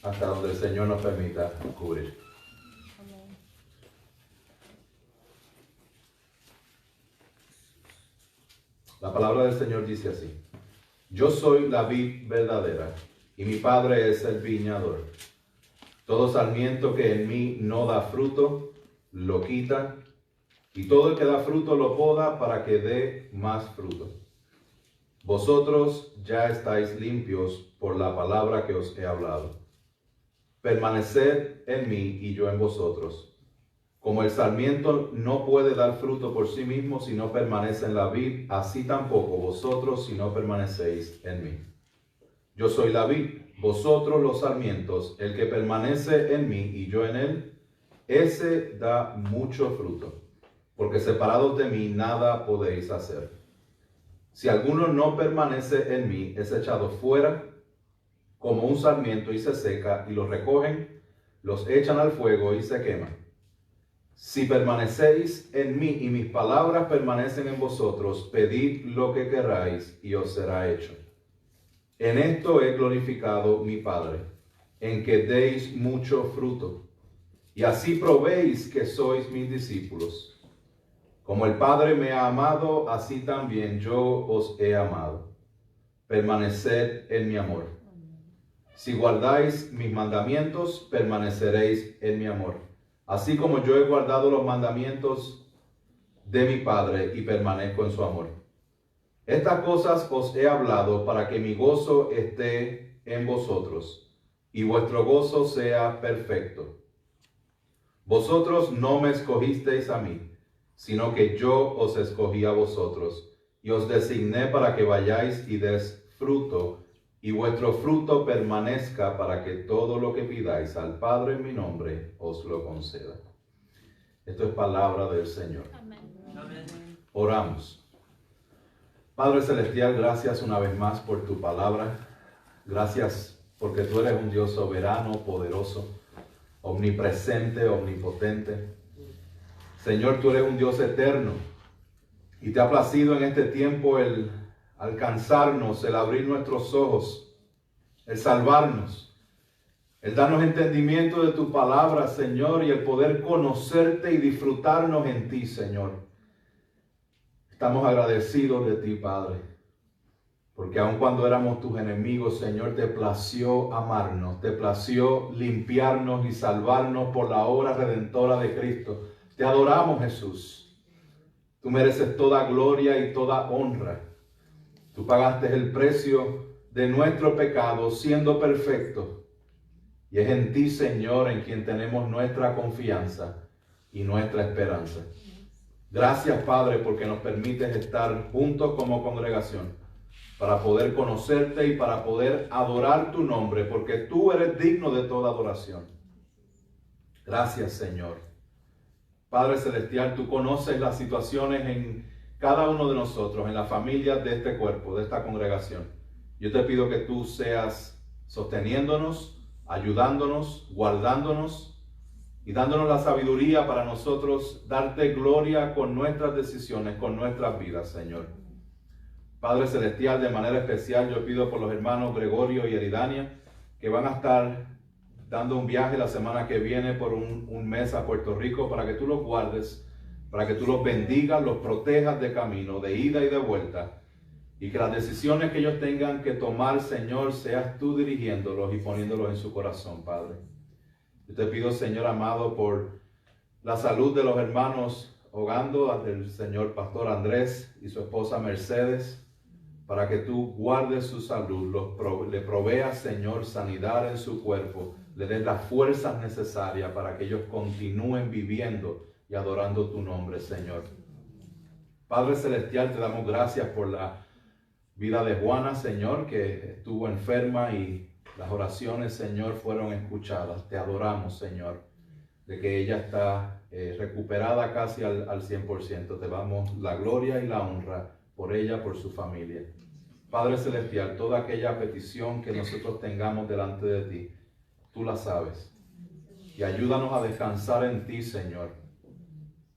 hasta donde el Señor nos permita cubrir. Amén. La palabra del Señor dice así: Yo soy la vid verdadera, y mi Padre es el viñador. Todo sarmiento que en mí no da fruto, lo quita, y todo el que da fruto lo poda para que dé más fruto. Vosotros ya estáis limpios por la palabra que os he hablado. Permaneced en mí y yo en vosotros. Como el sarmiento no puede dar fruto por sí mismo si no permanece en la vid, así tampoco vosotros si no permanecéis en mí. Yo soy la vid, vosotros los sarmientos. El que permanece en mí y yo en él, ese da mucho fruto, porque separados de mí nada podéis hacer. Si alguno no permanece en mí, es echado fuera como un sarmiento y se seca, y los recogen, los echan al fuego y se queman. Si permanecéis en mí y mis palabras permanecen en vosotros, pedid lo que queráis y os será hecho. En esto he glorificado mi Padre, en que deis mucho fruto, y así probéis que sois mis discípulos. Como el Padre me ha amado, así también yo os he amado. Permaneced en mi amor. Si guardáis mis mandamientos, permaneceréis en mi amor. Así como yo he guardado los mandamientos de mi Padre y permanezco en su amor. Estas cosas os he hablado para que mi gozo esté en vosotros y vuestro gozo sea perfecto. Vosotros no me escogisteis a mí, sino que yo os escogí a vosotros y os designé para que vayáis y des fruto, y vuestro fruto permanezca, para que todo lo que pidáis al Padre en mi nombre os lo conceda. Esto es palabra del Señor. Amén. Oramos. Padre Celestial, gracias una vez más por tu palabra. Gracias porque tú eres un Dios soberano, poderoso, omnipresente, omnipotente. Señor, tú eres un Dios eterno y te ha placido en este tiempo el alcanzarnos, el abrir nuestros ojos, el salvarnos, el darnos entendimiento de tu palabra, Señor, y el poder conocerte y disfrutarnos en ti, Señor. Estamos agradecidos de ti, Padre, porque aun cuando éramos tus enemigos, Señor, te plació amarnos, te plació limpiarnos y salvarnos por la obra redentora de Cristo. Te adoramos, Jesús. Tú mereces toda gloria y toda honra. Tú pagaste el precio de nuestro pecado siendo perfecto. Y es en ti, Señor, en quien tenemos nuestra confianza y nuestra esperanza. Gracias, Padre, porque nos permites estar juntos como congregación para poder conocerte y para poder adorar tu nombre, porque tú eres digno de toda adoración. Gracias, Señor. Padre Celestial, tú conoces las situaciones en cada uno de nosotros, en las familias de este cuerpo, de esta congregación. Yo te pido que tú seas sosteniéndonos, ayudándonos, guardándonos y dándonos la sabiduría para nosotros darte gloria con nuestras decisiones, con nuestras vidas, Señor. Padre Celestial, de manera especial yo pido por los hermanos Gregorio y Eridania, que van a estar dando un viaje la semana que viene por un mes a Puerto Rico, para que tú los guardes, para que tú los bendigas, los protejas de camino, de ida y de vuelta, y que las decisiones que ellos tengan que tomar, Señor, seas tú dirigiéndolos y poniéndolos en su corazón, Padre. Yo te pido, Señor amado, por la salud de los hermanos Ogando, del señor Pastor Andrés y su esposa Mercedes, para que tú guardes su salud, le proveas, Señor, sanidad en su cuerpo, le des las fuerzas necesarias para que ellos continúen viviendo y adorando tu nombre, Señor. Padre Celestial, te damos gracias por la vida de Juana, Señor, que estuvo enferma y las oraciones, Señor, fueron escuchadas. Te adoramos, Señor, de que ella está recuperada casi al 100%. Te damos la gloria y la honra por ella, por su familia. Padre Celestial, toda aquella petición que nosotros tengamos delante de ti, tú la sabes. Y ayúdanos a descansar en ti, Señor.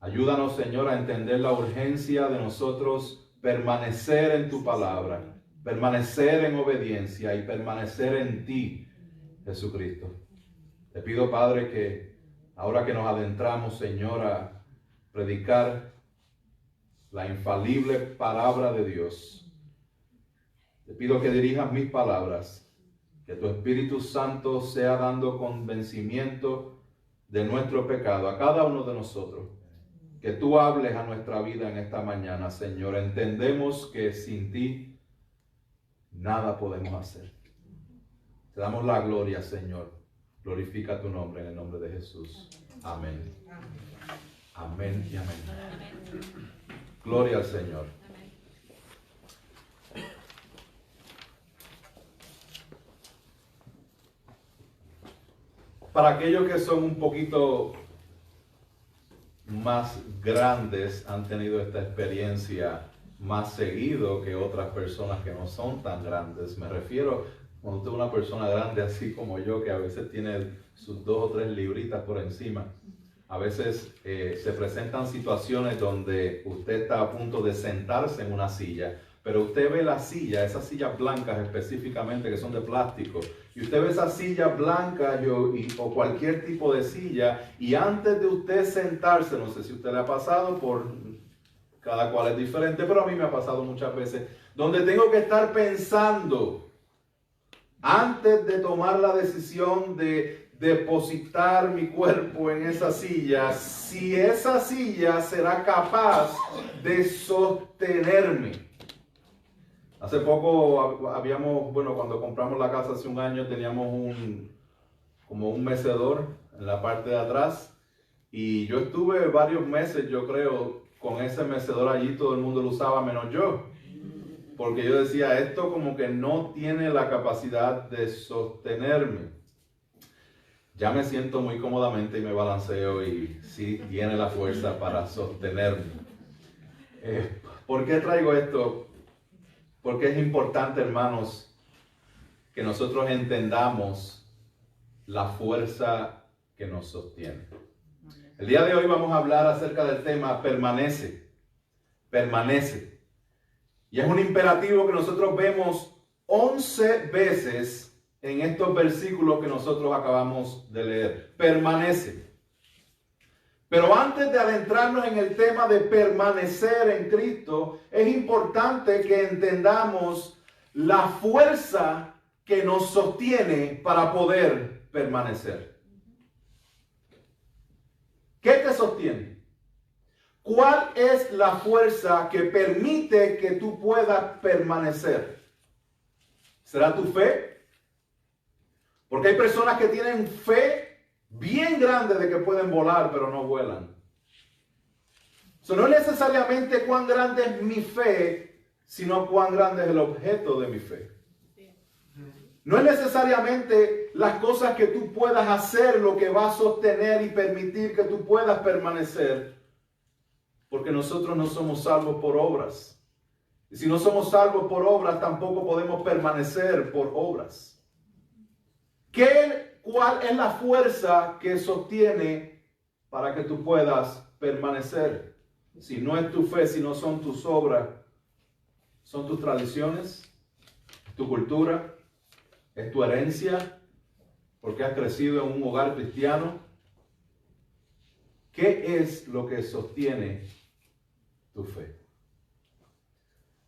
Ayúdanos, Señor, a entender la urgencia de nosotros permanecer en tu palabra, permanecer en obediencia y permanecer en ti, Jesucristo. Te pido, Padre, que ahora que nos adentramos, Señor, a predicar la infalible palabra de Dios, te pido que dirijas mis palabras, que tu Espíritu Santo sea dando convencimiento de nuestro pecado a cada uno de nosotros. Que tú hables a nuestra vida en esta mañana, Señor. Entendemos que sin ti nada podemos hacer. Te damos la gloria, Señor. Glorifica tu nombre en el nombre de Jesús. Amén. Amén y amén. Gloria al Señor. Para aquellos que son un poquito más grandes, han tenido esta experiencia más seguido que otras personas que no son tan grandes. Me refiero cuando usted es una persona grande así como yo, que a veces tiene sus 2 o 3 libritas por encima. A veces se presentan situaciones donde usted está a punto de sentarse en una silla, pero usted ve la silla, esas sillas blancas específicamente que son de plástico, y usted ve esa silla blanca o cualquier tipo de silla, y antes de usted sentarse, no sé si a usted le ha pasado, cada cual es diferente, pero a mí me ha pasado muchas veces, donde tengo que estar pensando, antes de tomar la decisión de depositar mi cuerpo en esa silla, si esa silla será capaz de sostenerme. Hace poco cuando compramos la casa hace un año, teníamos como un mecedor en la parte de atrás, y yo estuve varios meses, yo creo, con ese mecedor allí. Todo el mundo lo usaba menos yo, porque yo decía, esto como que no tiene la capacidad de sostenerme. Ya me siento muy cómodamente y me balanceo, y sí tiene la fuerza para sostenerme. ¿Por qué traigo esto? Porque es importante, hermanos, que nosotros entendamos la fuerza que nos sostiene. El día de hoy vamos a hablar acerca del tema permanece. Permanece. Y es un imperativo que nosotros vemos 11 veces en estos versículos que nosotros acabamos de leer. Permanece. Pero antes de adentrarnos en el tema de permanecer en Cristo, es importante que entendamos la fuerza que nos sostiene para poder permanecer. ¿Qué te sostiene? ¿Cuál es la fuerza que permite que tú puedas permanecer? ¿Será tu fe? Porque hay personas que tienen fe bien grande de que pueden volar, pero no vuelan. No es necesariamente cuán grande es mi fe, sino cuán grande es el objeto de mi fe. No es necesariamente las cosas que tú puedas hacer lo que va a sostener y permitir que tú puedas permanecer, porque nosotros no somos salvos por obras. Y si no somos salvos por obras, tampoco podemos permanecer por obras. ¿Cuál es la fuerza que sostiene para que tú puedas permanecer? Si no es tu fe, si no son tus obras, son tus tradiciones, tu cultura, es tu herencia, porque has crecido en un hogar cristiano. ¿Qué es lo que sostiene tu fe?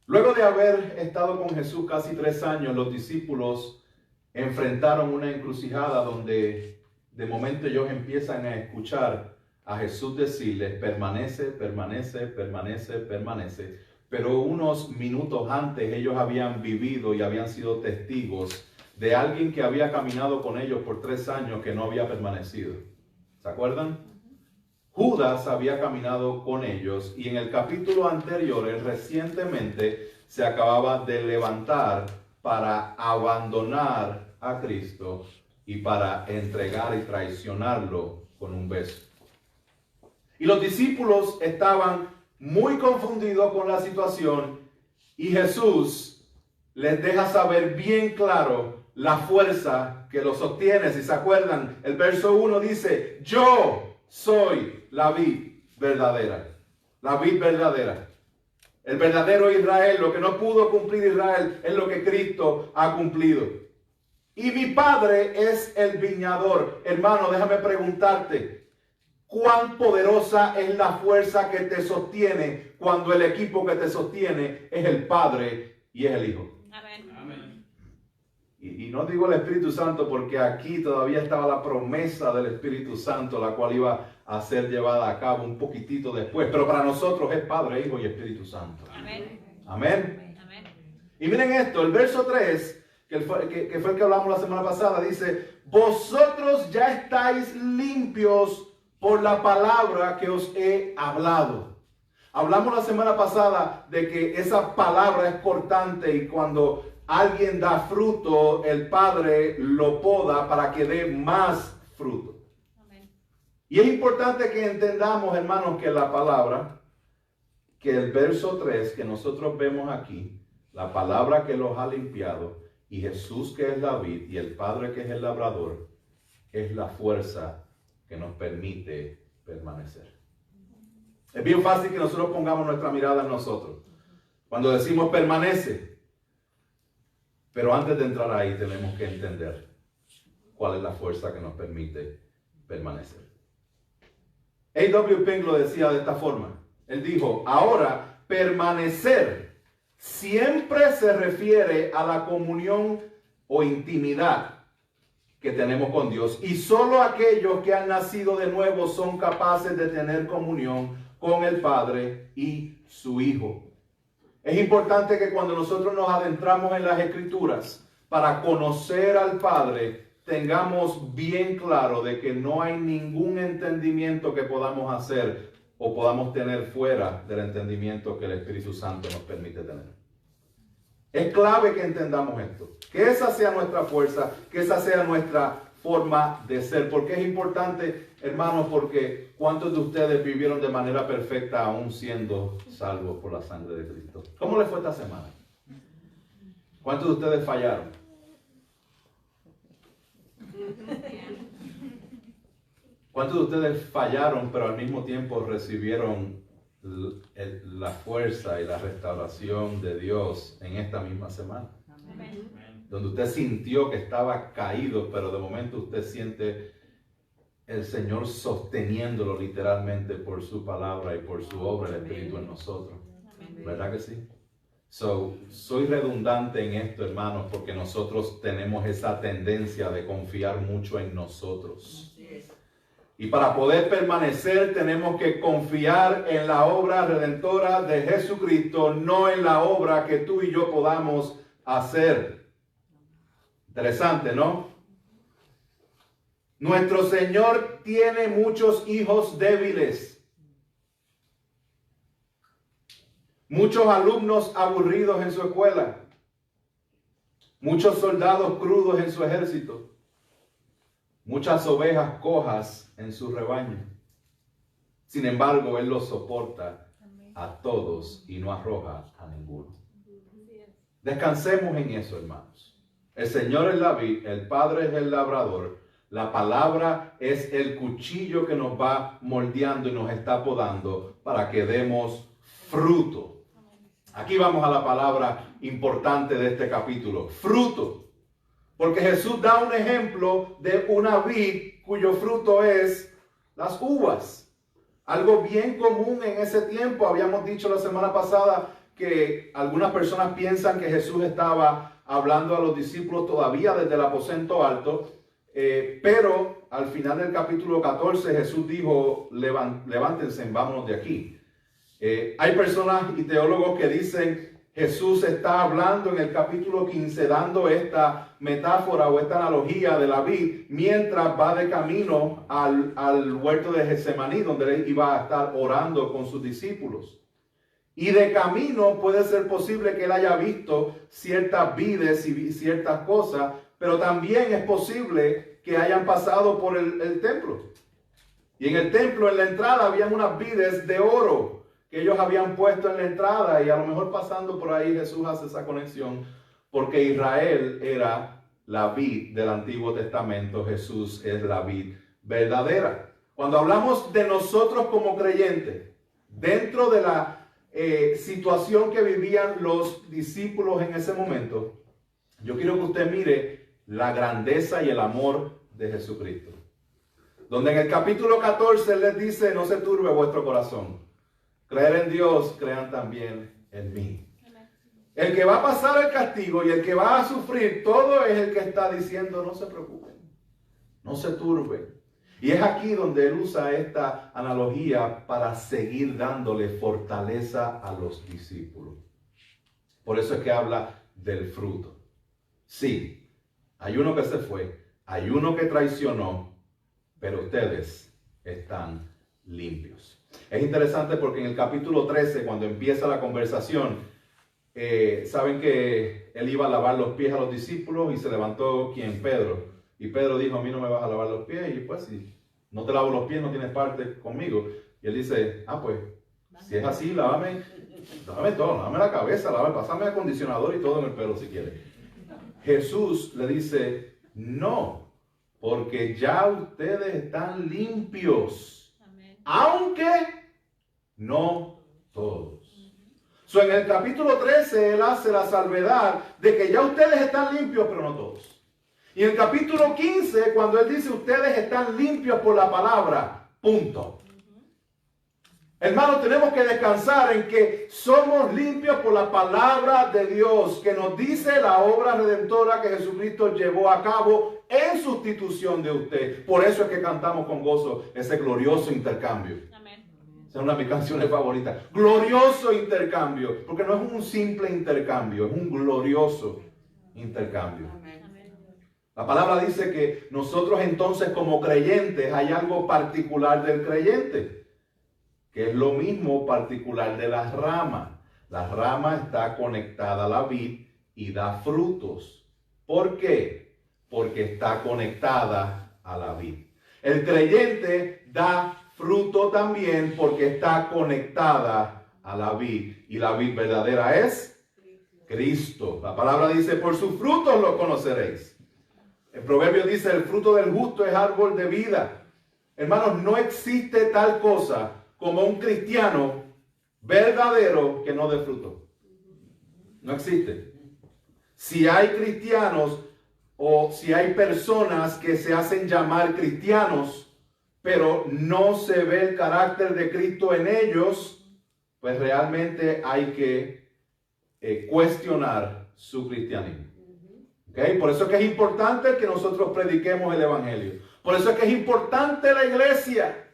Luego de haber estado con Jesús casi 3 años, los discípulos enfrentaron una encrucijada donde de momento ellos empiezan a escuchar a Jesús decirles, permanece, permanece, permanece, permanece. Pero unos minutos antes ellos habían vivido y habían sido testigos de alguien que había caminado con ellos por 3 años que no había permanecido. ¿Se acuerdan? Judas había caminado con ellos, y en el capítulo anterior, él recientemente se acababa de levantar para abandonar a Cristo y para entregar y traicionarlo con un beso. Y los discípulos estaban muy confundidos con la situación, y Jesús les deja saber bien claro la fuerza que los sostiene. Si se acuerdan, el verso 1 dice, yo soy la vid verdadera. La vid verdadera. El verdadero Israel. Lo que no pudo cumplir Israel es lo que Cristo ha cumplido. y mi Padre es el viñador. Hermano, déjame preguntarte, ¿cuán poderosa es la fuerza que te sostiene cuando el equipo que te sostiene es el Padre y es el Hijo? Amén. Amén. Y no digo el Espíritu Santo porque aquí todavía estaba la promesa del Espíritu Santo, la cual iba a ser llevada a cabo un poquitito después. Pero para nosotros es Padre, Hijo y Espíritu Santo. Amén. Amén. Amén. Y miren esto, el verso 3, que fue el que hablamos la semana pasada, dice: vosotros ya estáis limpios por la palabra que os he hablado. Hablamos la semana pasada de que esa palabra es cortante y cuando alguien da fruto, el Padre lo poda para que dé más fruto. Amén. Y es importante que entendamos, hermanos, que la palabra, que el verso 3 que nosotros vemos aquí, la palabra que los ha limpiado, y Jesús que es la vid, y el Padre que es el labrador, es la fuerza que nos permite permanecer. Es bien fácil que nosotros pongamos nuestra mirada en nosotros. Cuando decimos permanece, pero antes de entrar ahí tenemos que entender cuál es la fuerza que nos permite permanecer. A.W. Pink lo decía de esta forma. Él dijo: ahora, permanecer siempre se refiere a la comunión o intimidad que tenemos con Dios. Y solo aquellos que han nacido de nuevo son capaces de tener comunión con el Padre y su Hijo. Es importante que cuando nosotros nos adentramos en las Escrituras para conocer al Padre, tengamos bien claro de que no hay ningún entendimiento que podamos hacer o podamos tener fuera del entendimiento que el Espíritu Santo nos permite tener. Es clave que entendamos esto, que esa sea nuestra fuerza, que esa sea nuestra forma de ser. Porque es importante, hermanos, porque ¿cuántos de ustedes vivieron de manera perfecta aún siendo salvos por la sangre de Cristo? ¿Cómo les fue esta semana? ¿Cuántos de ustedes fallaron? ¿Cuántos de ustedes fallaron pero al mismo tiempo recibieron la fuerza y la restauración de Dios en esta misma semana? Amén. Donde usted sintió que estaba caído, pero de momento usted siente el Señor sosteniéndolo literalmente por su palabra y por su obra, el Espíritu en nosotros. Amén. ¿Verdad que sí? Soy redundante en esto, hermanos, porque nosotros tenemos esa tendencia de confiar mucho en nosotros. Y para poder permanecer tenemos que confiar en la obra redentora de Jesucristo, no en la obra que tú y yo podamos hacer. Interesante, ¿no? Nuestro Señor tiene muchos hijos débiles, muchos alumnos aburridos en su escuela, muchos soldados crudos en su ejército, muchas ovejas cojas en su rebaño. Sin embargo, Él los soporta a todos y no arroja a ninguno. Descansemos en eso, hermanos. El Señor es la vid, el Padre es el labrador. La palabra es el cuchillo que nos va moldeando y nos está podando para que demos fruto. Aquí vamos a la palabra importante de este capítulo: fruto. Porque Jesús da un ejemplo de una vid cuyo fruto es las uvas. Algo bien común en ese tiempo. Habíamos dicho la semana pasada que algunas personas piensan que Jesús estaba hablando a los discípulos todavía desde el aposento alto. Pero al final del capítulo 14 Jesús dijo: levántense, vámonos de aquí. Hay personas y teólogos que dicen Jesús está hablando en el capítulo 15, dando esta metáfora o esta analogía de la vid, mientras va de camino al huerto de Getsemaní, donde él iba a estar orando con sus discípulos. Y de camino puede ser posible que él haya visto ciertas vides y ciertas cosas, pero también es posible que hayan pasado por el templo. Y en el templo, en la entrada, habían unas vides de oro que ellos habían puesto en la entrada, y a lo mejor pasando por ahí Jesús hace esa conexión, porque Israel era la vid del Antiguo Testamento, Jesús es la vid verdadera. Cuando hablamos de nosotros como creyentes, dentro de la situación que vivían los discípulos en ese momento, yo quiero que usted mire la grandeza y el amor de Jesucristo. Donde en el capítulo 14 Él les dice, no se turbe vuestro corazón. Creer en Dios, crean también en mí. El que va a pasar el castigo y el que va a sufrir todo es el que está diciendo, no se preocupen, no se turben. Y es aquí donde Él usa esta analogía para seguir dándole fortaleza a los discípulos. Por eso es que habla del fruto. Sí, hay uno que se fue, hay uno que traicionó, pero ustedes están limpios. Es interesante porque en el capítulo 13, cuando empieza la conversación, saben que Él iba a lavar los pies a los discípulos y se levantó, ¿quién? Pedro. Y Pedro dijo, a mí no me vas a lavar los pies. Y pues, si no te lavo los pies, no tienes parte conmigo. Y Él dice, pues, si es así, lávame todo, lávame la cabeza, pásame acondicionador y todo en el pelo si quieres. Jesús le dice, no, porque ya ustedes están limpios. Amén. Aunque no todos. En el capítulo 13 Él hace la salvedad de que ya ustedes están limpios, pero no todos. Y en el capítulo 15, cuando Él dice, ustedes están limpios por la palabra, punto. Hermanos, tenemos que descansar en que somos limpios por la palabra de Dios, que nos dice la obra redentora que Jesucristo llevó a cabo en sustitución de usted. Por eso es que cantamos con gozo ese glorioso intercambio. Amén. Esa es una de mis canciones favoritas. Glorioso intercambio, porque no es un simple intercambio, es un glorioso intercambio. Amén. La palabra dice que nosotros entonces como creyentes hay algo particular del creyente, que es lo mismo particular de las ramas. La rama está conectada a la vid y da frutos. ¿Por qué? Porque está conectada a la vid. El creyente da fruto también porque está conectada a la vid. Y la vid verdadera es Cristo. La palabra dice, por sus frutos los conoceréis. El proverbio dice, el fruto del justo es árbol de vida. Hermanos, no existe tal cosa como un cristiano verdadero que no dé fruto. No existe. Si hay cristianos o si hay personas que se hacen llamar cristianos, pero no se ve el carácter de Cristo en ellos, pues realmente hay que cuestionar su cristianismo. ¿Okay? Por eso es que es importante que nosotros prediquemos el evangelio. Por eso es que es importante la iglesia.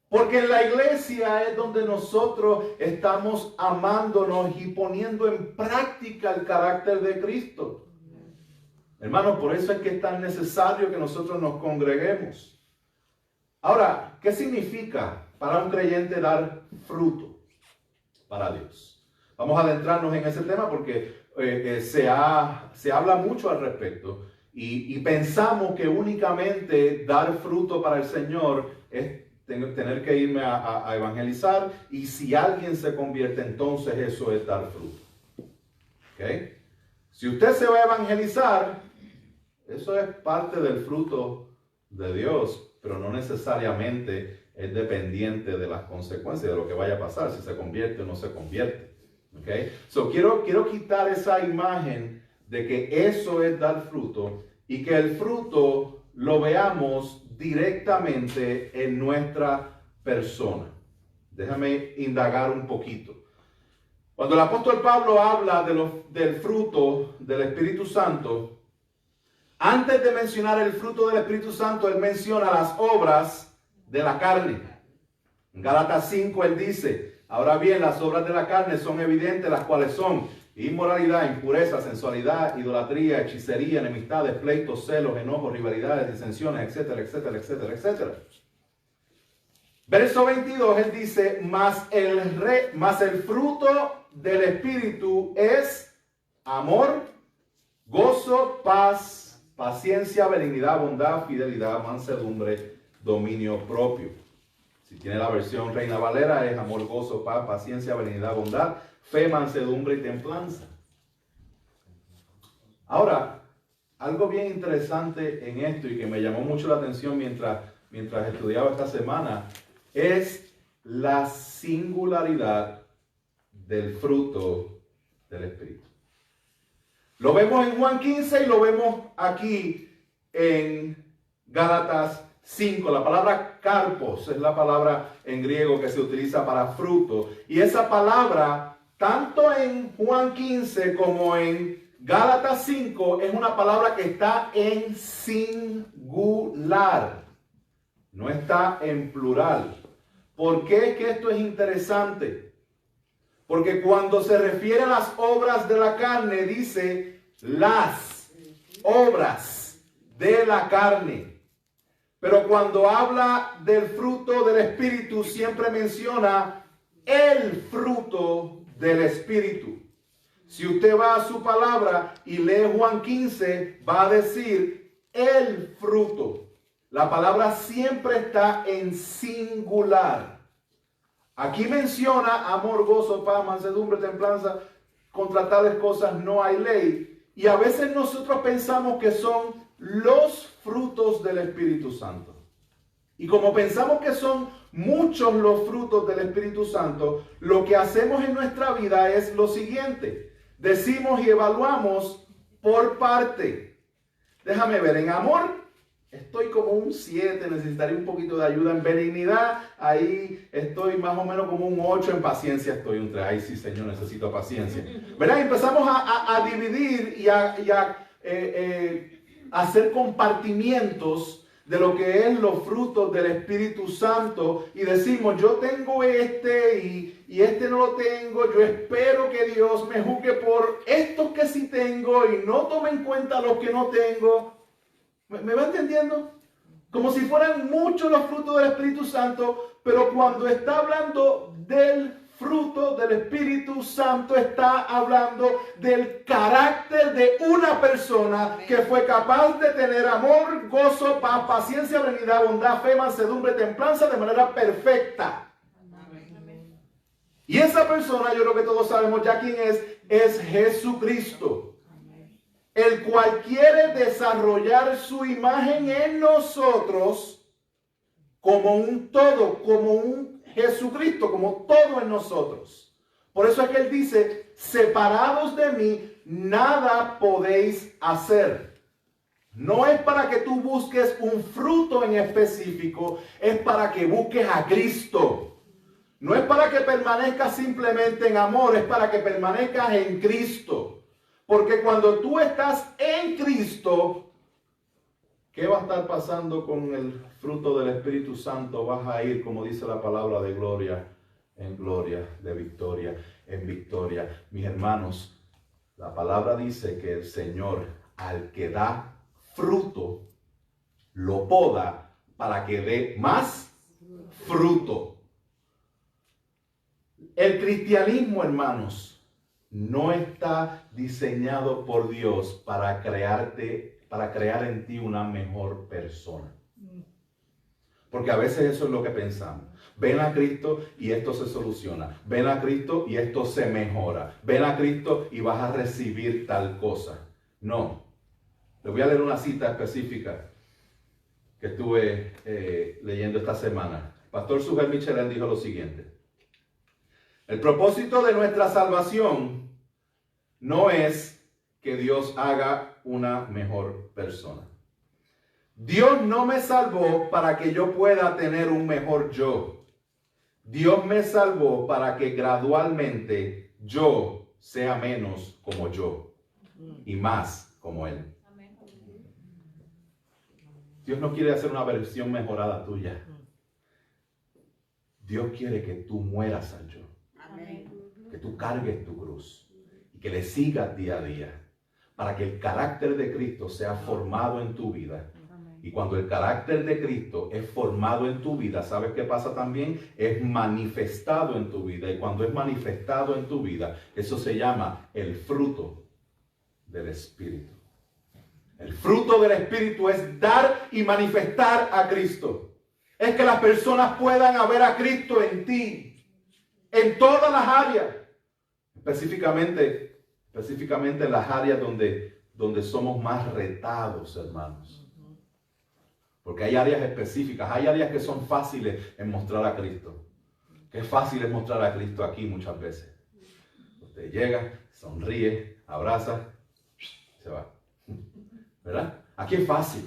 Porque en la iglesia es donde nosotros estamos amándonos y poniendo en práctica el carácter de Cristo. Hermanos, por eso es que es tan necesario que nosotros nos congreguemos. Ahora, ¿qué significa para un creyente dar fruto para Dios? Vamos a adentrarnos en ese tema porque se habla mucho al respecto y pensamos que únicamente dar fruto para el Señor es tener que irme a evangelizar, y si alguien se convierte, entonces eso es dar fruto. ¿Okay? Si usted se va a evangelizar, eso es parte del fruto de Dios, pero no necesariamente es dependiente de las consecuencias de lo que vaya a pasar, si se convierte o no se convierte. ¿Okay? Quiero quitar esa imagen de que eso es dar fruto y que el fruto lo veamos directamente en nuestra persona. Déjame indagar un poquito. Cuando el apóstol Pablo habla del fruto del Espíritu Santo, antes de mencionar el fruto del Espíritu Santo, él menciona las obras de la carne. En Gálatas 5 él dice, ahora bien, las obras de la carne son evidentes, las cuales son inmoralidad, impureza, sensualidad, idolatría, hechicería, enemistades, pleitos, celos, enojos, rivalidades, disensiones, etcétera, etcétera, etcétera, etcétera. Verso 22, él dice, mas el fruto del Espíritu es amor, gozo, paz, paciencia, benignidad, bondad, fidelidad, mansedumbre, dominio propio. Si tiene la versión Reina Valera, es amor, gozo, paz, paciencia, benignidad, bondad, fe, mansedumbre y templanza. Ahora, algo bien interesante en esto y que me llamó mucho la atención mientras estudiaba esta semana es la singularidad del fruto del Espíritu. Lo vemos en Juan 15 y lo vemos aquí en Gálatas 5. La palabra karpos es la palabra en griego que se utiliza para fruto. Y esa palabra, tanto en Juan 15 como en Gálatas 5, es una palabra que está en singular. No está en plural. ¿Por qué es que esto es interesante? Porque cuando se refiere a las obras de la carne, dice las obras de la carne. Pero cuando habla del fruto del Espíritu, siempre menciona el fruto del Espíritu. Si usted va a su palabra y lee Juan 15, va a decir el fruto. La palabra siempre está en singular. Aquí menciona amor, gozo, paz, mansedumbre, templanza. Contra tales cosas no hay ley. Y a veces nosotros pensamos que son los frutos del Espíritu Santo. Y como pensamos que son muchos los frutos del Espíritu Santo, lo que hacemos en nuestra vida es lo siguiente. Decimos y evaluamos por parte. Déjame ver, en amor estoy como un 7, necesitaría un poquito de ayuda. En benignidad, ahí estoy más o menos como un 8. En paciencia estoy un 3. Ay, sí, Señor, necesito paciencia. ¿Verdad? Empezamos a dividir y a hacer compartimientos de lo que es los frutos del Espíritu Santo. Y decimos, yo tengo este y este no lo tengo. Yo espero que Dios me juzgue por estos que sí tengo y no tome en cuenta los que no tengo. ¿Me va entendiendo? Como si fueran muchos los frutos del Espíritu Santo, pero cuando está hablando del fruto del Espíritu Santo, está hablando del carácter de una persona que fue capaz de tener amor, gozo, paz, paciencia, benignidad, bondad, fe, mansedumbre, templanza de manera perfecta. Y esa persona, yo creo que todos sabemos ya quién es Jesucristo, el cual quiere desarrollar su imagen en nosotros como un todo, como un Jesucristo, como todo en nosotros. Por eso es que él dice, separados de mí, nada podéis hacer. No es para que tú busques un fruto en específico, es para que busques a Cristo. No es para que permanezcas simplemente en amor, es para que permanezcas en Cristo. Porque cuando tú estás en Cristo, ¿qué va a estar pasando con el fruto del Espíritu Santo? Vas a ir, como dice la palabra, de gloria en gloria, de victoria en victoria. Mis hermanos, la palabra dice que el Señor, al que da fruto, lo poda para que dé más fruto. El cristianismo, hermanos, no está diseñado por Dios para crear en ti una mejor persona. Porque a veces eso es lo que pensamos. Ven a Cristo y esto se soluciona. Ven a Cristo y esto se mejora. Ven a Cristo y vas a recibir tal cosa. No. Les voy a leer una cita específica que estuve leyendo esta semana. Pastor Suger Michelén dijo lo siguiente. El propósito de nuestra salvación no es que Dios haga una mejor persona. Dios no me salvó para que yo pueda tener un mejor yo. Dios me salvó para que gradualmente yo sea menos como yo y más como Él. Dios no quiere hacer una versión mejorada tuya. Dios quiere que tú mueras al yo. Que tú cargues tu cruz y que le sigas día a día para que el carácter de Cristo sea formado en tu vida. Y cuando el carácter de Cristo es formado en tu vida, ¿sabes qué pasa también? Es manifestado en tu vida. Y cuando es manifestado en tu vida, eso se llama el fruto del Espíritu. El fruto del Espíritu es dar y manifestar a Cristo. Es que las personas puedan ver a Cristo en ti. En todas las áreas, específicamente en las áreas donde somos más retados, hermanos. Porque hay áreas específicas, hay áreas que son fáciles en mostrar a Cristo. Que es fácil en mostrar a Cristo aquí muchas veces. Usted llega, sonríe, abraza, se va. ¿Verdad? Aquí es fácil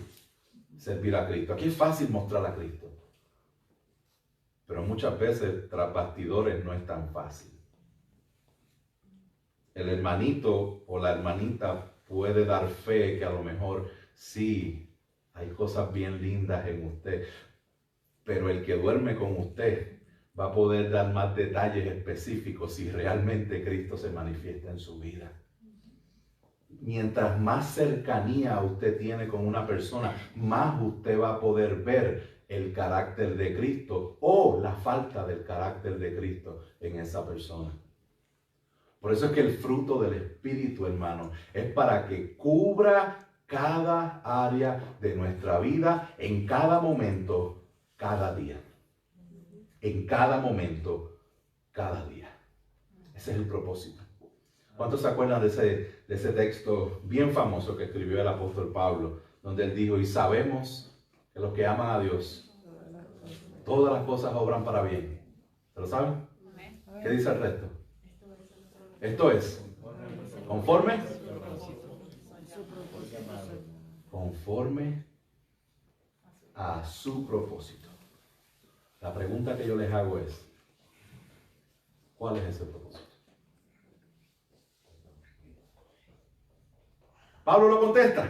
servir a Cristo. Aquí es fácil mostrar a Cristo. Pero muchas veces tras bastidores no es tan fácil. El hermanito o la hermanita puede dar fe que a lo mejor sí hay cosas bien lindas en usted. Pero el que duerme con usted va a poder dar más detalles específicos si realmente Cristo se manifiesta en su vida. Mientras más cercanía usted tiene con una persona, más usted va a poder ver el carácter de Cristo o la falta del carácter de Cristo en esa persona. Por eso es que el fruto del Espíritu, hermano, es para que cubra cada área de nuestra vida en cada momento, cada día. En cada momento, cada día. Ese es el propósito. ¿Cuántos se acuerdan de ese texto bien famoso que escribió el apóstol Pablo? Donde él dijo, y sabemos que los que aman a Dios, todas las cosas obran para bien. ¿Se lo saben? ¿Qué dice el resto? Esto es, conforme a su propósito. La pregunta que yo les hago es, ¿cuál es ese propósito? Pablo lo contesta,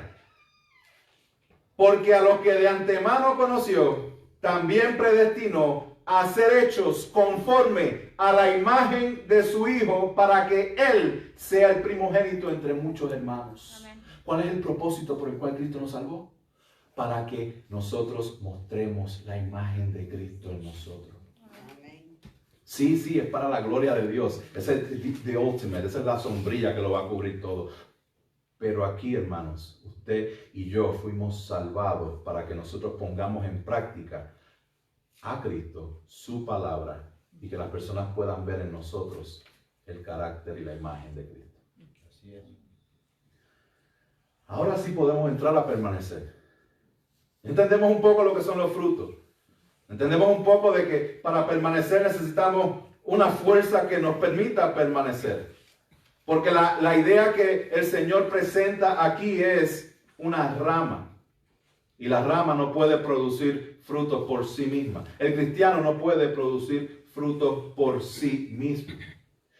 porque a los que de antemano conoció, también predestinó a ser hechos conforme a la imagen de su Hijo, para que Él sea el primogénito entre muchos hermanos. Amén. ¿Cuál es el propósito por el cual Cristo nos salvó? Para que nosotros mostremos la imagen de Cristo en nosotros. Amén. Sí, es para la gloria de Dios. Esa es the ultimate, esa es la sombrilla que lo va a cubrir todo. Pero aquí, hermanos, usted y yo fuimos salvados para que nosotros pongamos en práctica a Cristo, su palabra, y que las personas puedan ver en nosotros el carácter y la imagen de Cristo. Así es. Ahora sí podemos entrar a permanecer. Entendemos un poco lo que son los frutos. Entendemos un poco de que para permanecer necesitamos una fuerza que nos permita permanecer. Porque la idea que el Señor presenta aquí es una rama. Y la rama no puede producir frutos por sí misma. El cristiano no puede producir frutos por sí mismo.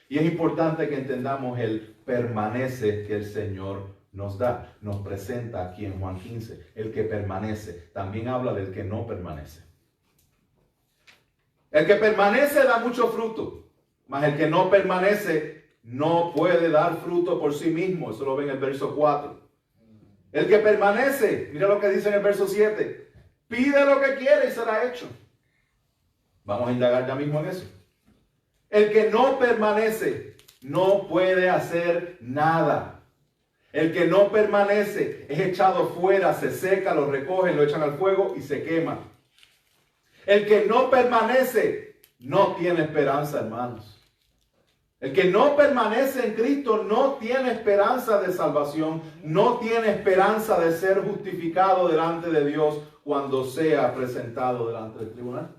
Y es importante que entendamos el permanece que el Señor nos da. Nos presenta aquí en Juan 15. El que permanece. También habla del que no permanece. El que permanece da mucho fruto. Mas el que no permanece no puede dar fruto por sí mismo. Eso lo ven en el verso 4. El que permanece, mira lo que dice en el verso 7. Pide lo que quiere y será hecho. Vamos a indagar ya mismo en eso. El que no permanece no puede hacer nada. El que no permanece es echado fuera, se seca, lo recogen, lo echan al fuego y se quema. El que no permanece no tiene esperanza, hermanos. El que no permanece en Cristo no tiene esperanza de salvación, no tiene esperanza de ser justificado delante de Dios cuando sea presentado delante del tribunal.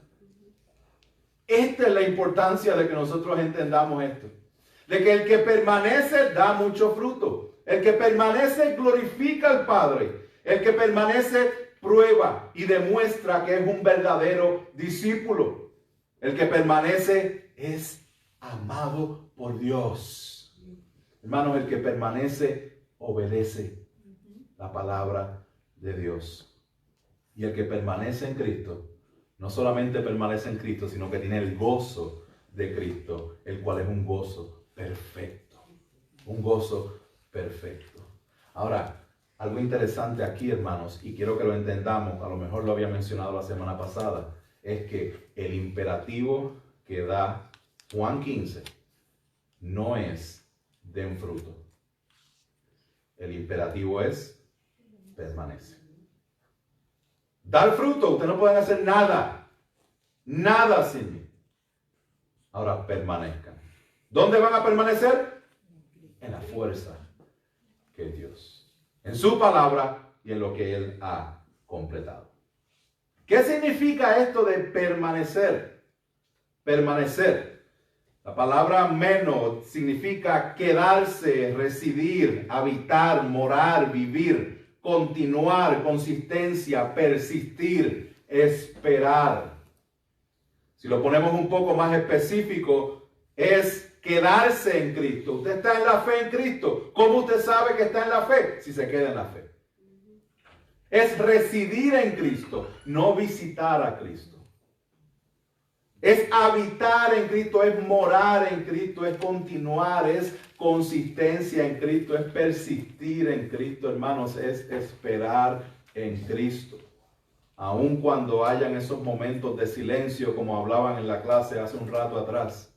Esta es la importancia de que nosotros entendamos esto. De que el que permanece da mucho fruto. El que permanece glorifica al Padre. El que permanece prueba y demuestra que es un verdadero discípulo. El que permanece es amado por Dios. Hermanos, el que permanece obedece la palabra de Dios. Y el que permanece en Cristo, no solamente permanece en Cristo, sino que tiene el gozo de Cristo, el cual es un gozo perfecto. Un gozo perfecto. Ahora, algo interesante aquí, hermanos, y quiero que lo entendamos, a lo mejor lo había mencionado la semana pasada, es que el imperativo que da Juan 15 no es den fruto. El imperativo es permanece. Dar fruto, ustedes no pueden hacer nada. Nada sin mí. Ahora permanezcan. ¿Dónde van a permanecer? En la fuerza que es Dios. En su palabra y en lo que Él ha completado. ¿Qué significa esto de permanecer? Permanecer. La La palabra meno significa quedarse, residir, habitar, morar, vivir, continuar, consistencia, persistir, esperar. Si lo ponemos un poco más específico, es quedarse en Cristo. Usted está en la fe en Cristo. ¿Cómo usted sabe que está en la fe? Si se queda en la fe. Es residir en Cristo, no visitar a Cristo. Es habitar en Cristo, es morar en Cristo, es continuar, es consistencia en Cristo, es persistir en Cristo, hermanos, es esperar en Cristo. Aun cuando hayan esos momentos de silencio, como hablaban en la clase hace un rato atrás.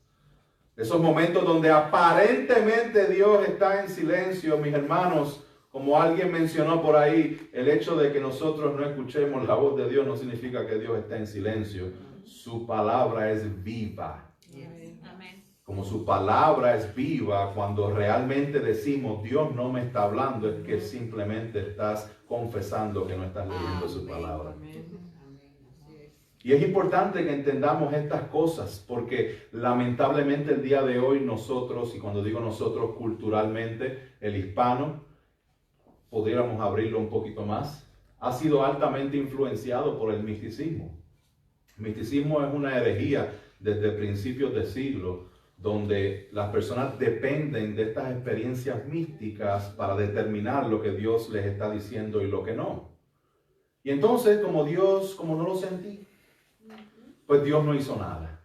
Esos momentos donde aparentemente Dios está en silencio, mis hermanos, como alguien mencionó por ahí, el hecho de que nosotros no escuchemos la voz de Dios no significa que Dios está en silencio. Su palabra es viva. Amén. Como su palabra es viva, cuando realmente decimos Dios no me está hablando, es que simplemente estás confesando que no estás leyendo su palabra. Y es importante que entendamos estas cosas, porque lamentablemente el día de hoy nosotros, y cuando digo nosotros culturalmente, el hispano, pudiéramos abrirlo un poquito más, ha sido altamente influenciado por el misticismo. El misticismo es una herejía desde principios de siglo, donde las personas dependen de estas experiencias místicas para determinar lo que Dios les está diciendo y lo que no. Y entonces, como no lo sentí, pues Dios no hizo nada.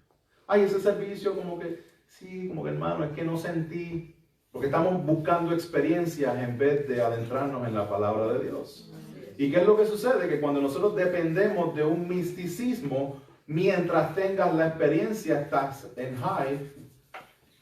Ay, ese servicio como que hermano, es que no sentí. Porque estamos buscando experiencias en vez de adentrarnos en la palabra de Dios. ¿Y qué es lo que sucede? Que cuando nosotros dependemos de un misticismo, mientras tengas la experiencia estás en high,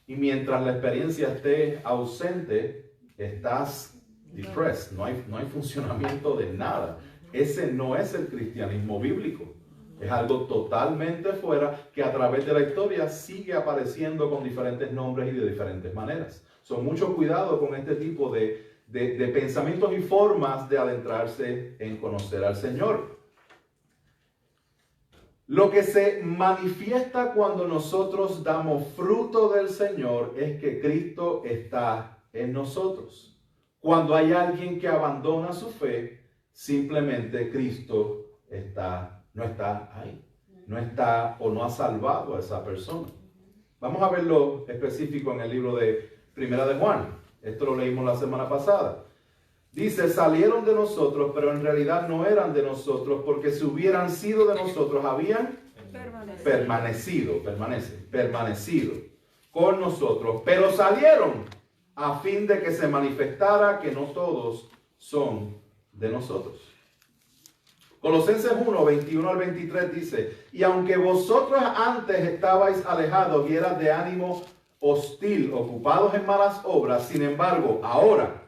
y mientras la experiencia esté ausente, estás depressed. No hay funcionamiento de nada. Ese no es el cristianismo bíblico. Es algo totalmente fuera que a través de la historia sigue apareciendo con diferentes nombres y de diferentes maneras. Mucho cuidado con este tipo de pensamientos y formas de adentrarse en conocer al Señor. Lo que se manifiesta cuando nosotros damos fruto del Señor es que Cristo está en nosotros. Cuando hay alguien que abandona su fe, simplemente Cristo no está ahí. No está o no ha salvado a esa persona. Vamos a verlo específico en el libro de Primera de Juan. Esto lo leímos la semana pasada. Dice, salieron de nosotros, pero en realidad no eran de nosotros, porque si hubieran sido de nosotros, habían permanecido con nosotros. Pero salieron a fin de que se manifestara que no todos son de nosotros. Colosenses 1, 21 al 23 dice, y aunque vosotros antes estabais alejados y eras de ánimo hostil, ocupados en malas obras, sin embargo, ahora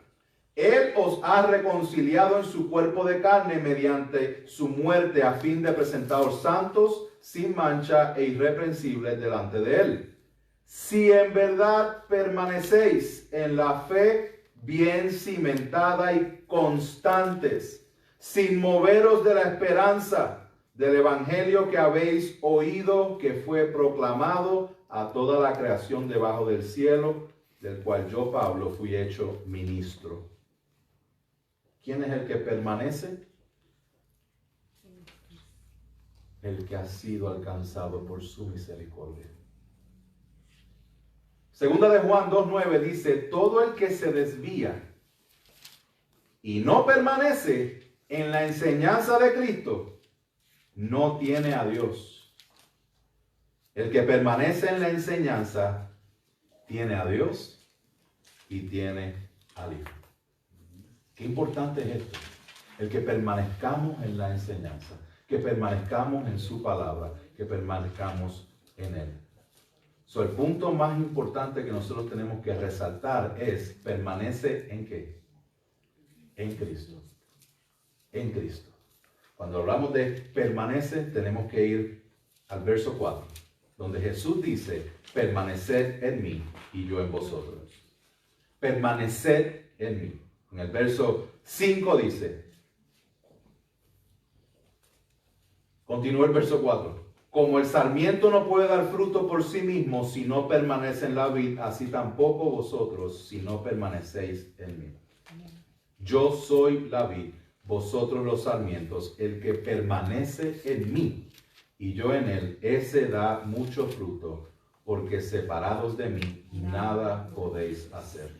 Él os ha reconciliado en su cuerpo de carne mediante su muerte a fin de presentaros santos, sin mancha e irreprensibles delante de Él. Si en verdad permanecéis en la fe bien cimentada y constantes, sin moveros de la esperanza del evangelio que habéis oído, que fue proclamado a toda la creación debajo del cielo, del cual yo, Pablo, fui hecho ministro. ¿Quién es el que permanece? El que ha sido alcanzado por su misericordia. Segunda de Juan 2:9 dice, todo el que se desvía y no permanece en la enseñanza de Cristo, no tiene a Dios. El que permanece en la enseñanza tiene a Dios y tiene al Hijo. Qué importante es esto. El que permanezcamos en la enseñanza, que permanezcamos en su palabra, que permanezcamos en Él. El punto más importante que nosotros tenemos que resaltar es, ¿permanece en qué? En Cristo. En Cristo. Cuando hablamos de permanece, tenemos que ir al verso 4, donde Jesús dice, permaneced en mí y yo en vosotros. Permaneced en mí. En el verso 5 dice, continúa el verso 4. Como el sarmiento no puede dar fruto por sí mismo si no permanece en la vid, así tampoco vosotros si no permanecéis en mí. Yo soy la vid, vosotros los sarmientos. El que permanece en mí y yo en él, ese da mucho fruto, porque separados de mí nada podéis hacer.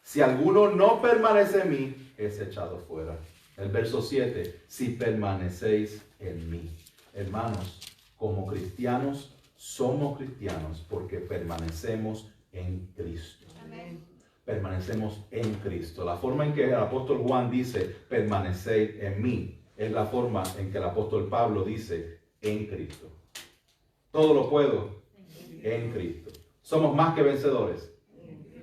Si alguno no permanece en mí, es echado fuera. El verso 7, si permanecéis en mí. Hermanos, como cristianos, somos cristianos porque permanecemos en Cristo. Amén. Permanecemos en Cristo. La forma en que el apóstol Juan dice, permaneced en mí, es la forma en que el apóstol Pablo dice, en Cristo. Todo lo puedo en Cristo. Somos más que vencedores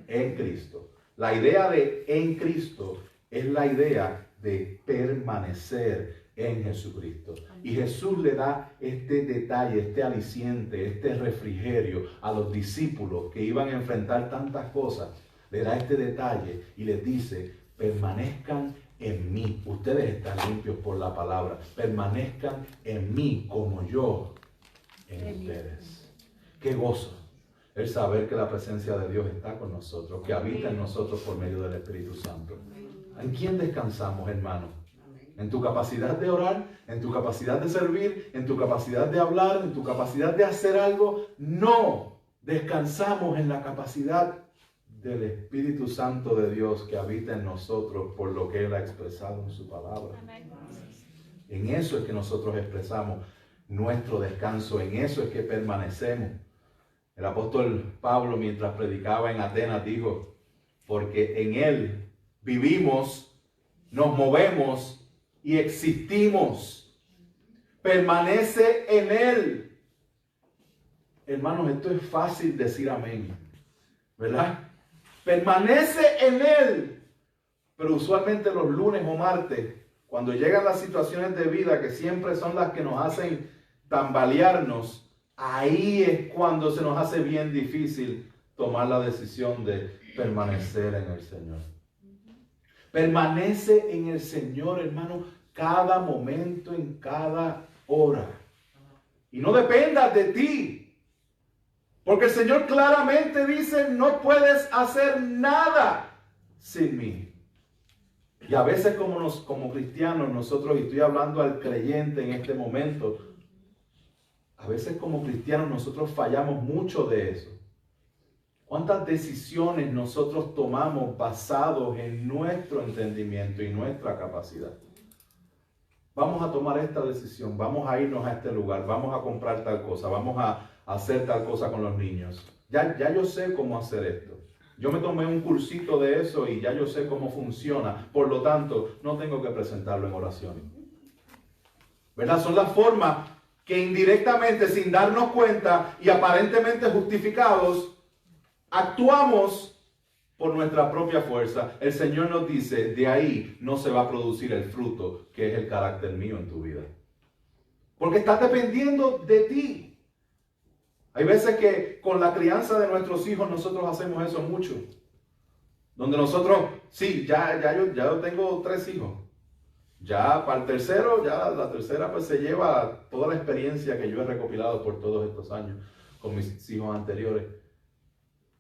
en Cristo. La idea de en Cristo es la idea de permanecer en Jesucristo. Y Jesús le da este detalle, este aliciente, este refrigerio a los discípulos que iban a enfrentar tantas cosas. Le da este detalle y les dice, permanezcan en mí. Ustedes están limpios por la palabra. Permanezcan en mí como yo en ustedes. Qué gozo el saber que la presencia de Dios está con nosotros, que habita en nosotros por medio del Espíritu Santo. ¿En quién descansamos, hermano? ¿En tu capacidad de orar? ¿En tu capacidad de servir? ¿En tu capacidad de hablar? ¿En tu capacidad de hacer algo? No, descansamos en la capacidad del Espíritu Santo de Dios que habita en nosotros por lo que Él ha expresado en su palabra. En eso es que nosotros expresamos nuestro descanso, en eso es que permanecemos. El apóstol Pablo, mientras predicaba en Atenas, dijo, porque en Él vivimos, nos movemos y existimos. Permanece en Él. Hermanos, esto es fácil decir amén, ¿verdad? Permanece en Él. Pero usualmente los lunes o martes, cuando llegan las situaciones de vida que siempre son las que nos hacen tambalearnos, ahí es cuando se nos hace bien difícil tomar la decisión de permanecer en el Señor. Permanece en el Señor, hermano, cada momento, en cada hora. Y no dependa de ti. Porque el Señor claramente dice, no puedes hacer nada sin mí. Y a veces como cristianos nosotros, y estoy hablando al creyente en este momento, a veces como cristianos nosotros fallamos mucho de eso. ¿Cuántas decisiones nosotros tomamos basados en nuestro entendimiento y nuestra capacidad? Vamos a tomar esta decisión, vamos a irnos a este lugar, vamos a comprar tal cosa, vamos a hacer tal cosa con los niños. Ya yo sé cómo hacer esto. Yo me tomé un cursito de eso y ya yo sé cómo funciona. Por lo tanto, no tengo que presentarlo en oración. ¿Verdad? Son las formas que indirectamente, sin darnos cuenta y aparentemente justificados, actuamos por nuestra propia fuerza. El Señor nos dice, de ahí no se va a producir el fruto, que es el carácter mío en tu vida. Porque estás dependiendo de ti. Hay veces que con la crianza de nuestros hijos nosotros hacemos eso mucho. Donde nosotros, sí, yo tengo 3 hijos. Ya para el tercero, ya la tercera pues se lleva toda la experiencia que yo he recopilado por todos estos años con mis hijos anteriores.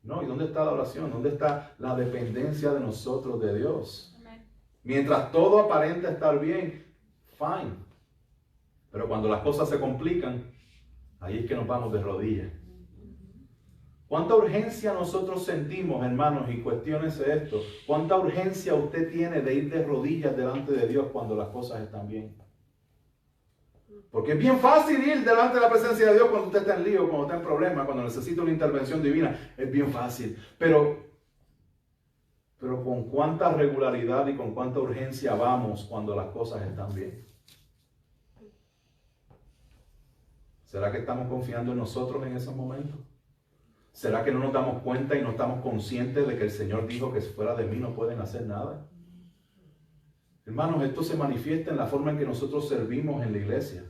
No, ¿y dónde está la oración? ¿Dónde está la dependencia de nosotros de Dios? Amén. Mientras todo aparenta estar bien, fine. Pero cuando las cosas se complican, ahí es que nos vamos de rodillas. ¿Cuánta urgencia nosotros sentimos, hermanos, y cuestiónese esto? ¿Cuánta urgencia usted tiene de ir de rodillas delante de Dios cuando las cosas están bien? Porque es bien fácil ir delante de la presencia de Dios cuando usted está en lío, cuando está en problemas, cuando necesita una intervención divina. Es bien fácil. Pero con cuánta regularidad y con cuánta urgencia vamos cuando las cosas están bien. ¿Será que estamos confiando en nosotros en esos momentos? ¿Será que no nos damos cuenta y no estamos conscientes de que el Señor dijo que fuera de mí no pueden hacer nada? Hermanos, esto se manifiesta en la forma en que nosotros servimos en la iglesia.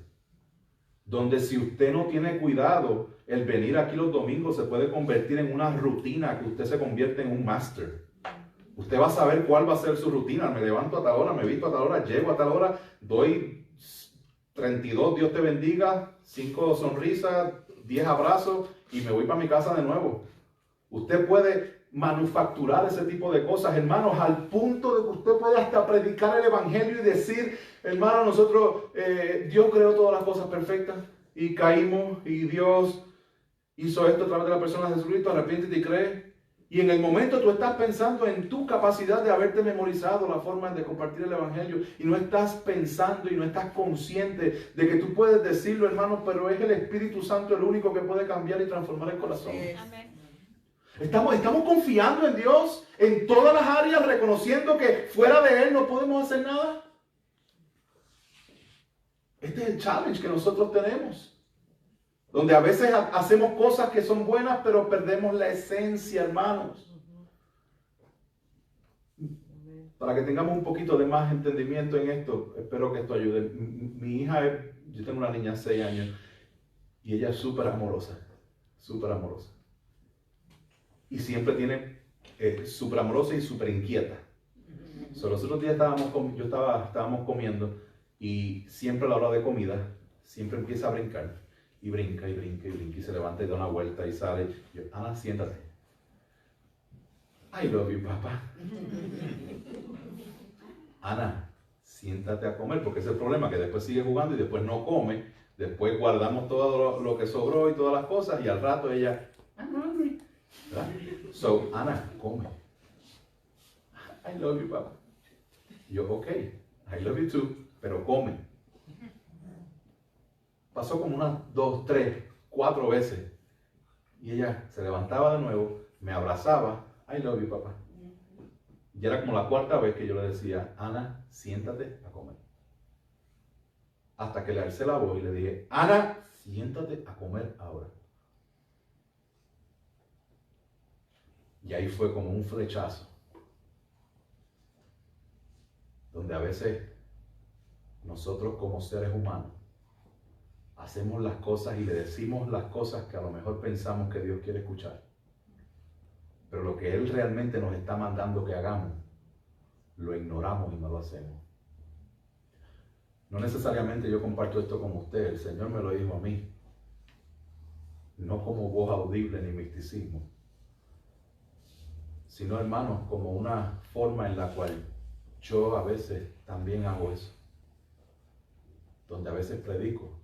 Donde si usted no tiene cuidado, el venir aquí los domingos se puede convertir en una rutina que usted se convierte en un máster. Usted va a saber cuál va a ser su rutina. Me levanto a tal hora, me visto a tal hora, llego a tal hora, doy 32, Dios te bendiga, 5 sonrisas, 10 abrazos y me voy para mi casa de nuevo. Usted puede manufacturar ese tipo de cosas, hermanos, al punto de que usted puede hasta predicar el evangelio y decir, hermano, nosotros, Dios creó todas las cosas perfectas y caímos y Dios hizo esto a través de la persona de Jesucristo, arrepiéntete y cree. Y en el momento tú estás pensando en tu capacidad de haberte memorizado la forma de compartir el evangelio y no estás pensando y no estás consciente de que tú puedes decirlo, hermano, pero es el Espíritu Santo el único que puede cambiar y transformar el corazón. Amén. Estamos confiando en Dios en todas las áreas, reconociendo que fuera de Él no podemos hacer nada. Este es el challenge que nosotros tenemos. Donde a veces hacemos cosas que son buenas, pero perdemos la esencia, hermanos. Para que tengamos un poquito de más entendimiento en esto, espero que esto ayude. Mi hija yo tengo una niña de 6 años, y ella es súper amorosa, súper amorosa. Y siempre tiene súper amorosa y súper inquieta. Los otros días estábamos comiendo, y siempre a la hora de comida, siempre empieza a brincar. Y brinca, y brinca, y brinca, y se levanta y da una vuelta y sale. Yo, Ana, siéntate. I love you, papá. Ana, siéntate a comer, porque ese es el problema, que después sigue jugando y después no come. Después guardamos todo lo que sobró y todas las cosas, y al rato ella, I'm hungry. ¿Verdad? So, Ana, come. I love you, papá. Yo, ok, I love you too, pero come. Pasó como unas 2, 3, 4 veces. Y ella se levantaba de nuevo, me abrazaba. I love you, papá. Y era como la 4ª vez que yo le decía, Ana, siéntate a comer. Hasta que le alcé la voz y le dije, Ana, siéntate a comer ahora. Y ahí fue como un flechazo. Donde a veces nosotros como seres humanos hacemos las cosas y le decimos las cosas que a lo mejor pensamos que Dios quiere escuchar. Pero lo que Él realmente nos está mandando que hagamos, lo ignoramos y no lo hacemos. No necesariamente yo comparto esto con usted, el Señor me lo dijo a mí. No como voz audible ni misticismo, sino, hermanos, como una forma en la cual yo a veces también hago eso. Donde a veces predico,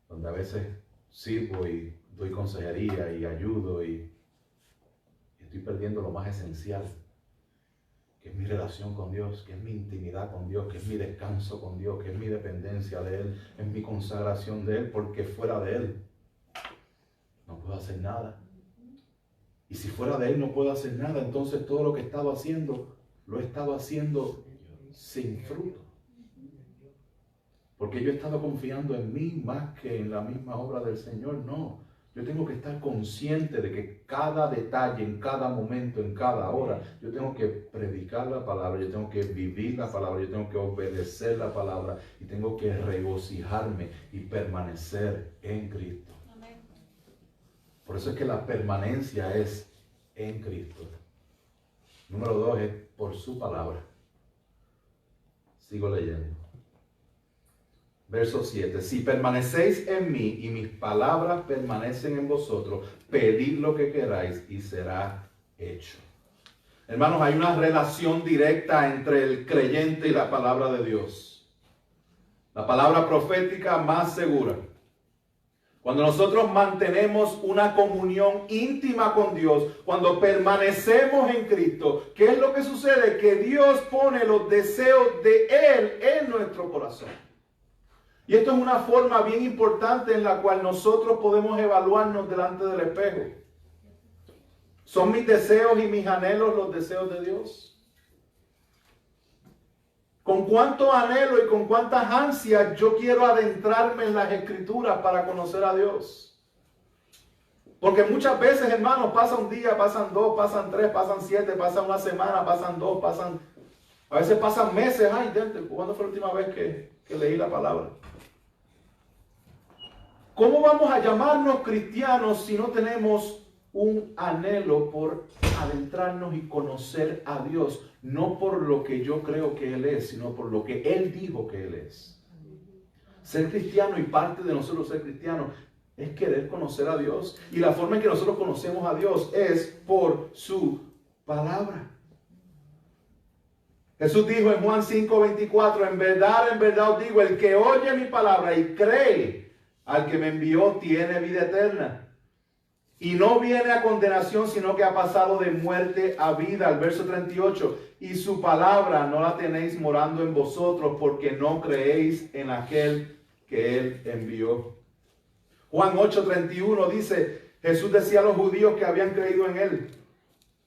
donde a veces sirvo y doy consejería y ayudo y estoy perdiendo lo más esencial, que es mi relación con Dios, que es mi intimidad con Dios, que es mi descanso con Dios, que es mi dependencia de Él, es mi consagración de Él, porque fuera de Él no puedo hacer nada. Y si fuera de Él no puedo hacer nada, entonces todo lo que he estado haciendo, lo he estado haciendo sin fruto. Porque yo he estado confiando en mí más que en la misma obra del Señor. No, yo tengo que estar consciente de que cada detalle, en cada momento, en cada hora, yo tengo que predicar la palabra, yo tengo que vivir la palabra, yo tengo que obedecer la palabra y tengo que regocijarme y permanecer en Cristo. Amén. Por eso es que la permanencia es en Cristo. Número 2 es por su palabra. Sigo leyendo. Verso 7, si permanecéis en mí y mis palabras permanecen en vosotros, pedid lo que queráis y será hecho. Hermanos, hay una relación directa entre el creyente y la palabra de Dios. La palabra profética más segura. Cuando nosotros mantenemos una comunión íntima con Dios, cuando permanecemos en Cristo, ¿qué es lo que sucede? Que Dios pone los deseos de Él en nuestro corazón. Y esto es una forma bien importante en la cual nosotros podemos evaluarnos delante del espejo. ¿Son mis deseos y mis anhelos los deseos de Dios? ¿Con cuánto anhelo y con cuántas ansias yo quiero adentrarme en las Escrituras para conocer a Dios? Porque muchas veces, hermanos, pasa un día, pasan 2, pasan 3, pasan 7, pasan una semana, pasan 2, a veces pasan meses. Ay, ¿cuándo fue la última vez que leí la palabra? ¿Cómo vamos a llamarnos cristianos si no tenemos un anhelo por adentrarnos y conocer a Dios? No por lo que yo creo que Él es, sino por lo que Él dijo que Él es. Ser cristiano y parte de nosotros ser cristianos es querer conocer a Dios. Y la forma en que nosotros conocemos a Dios es por su palabra. Jesús dijo en Juan 5:24, en verdad os digo, el que oye mi palabra y cree al que me envió tiene vida eterna. Y no viene a condenación, sino que ha pasado de muerte a vida. El verso 38, y su palabra no la tenéis morando en vosotros, porque no creéis en aquel que él envió. Juan 8:31 dice, Jesús decía a los judíos que habían creído en él,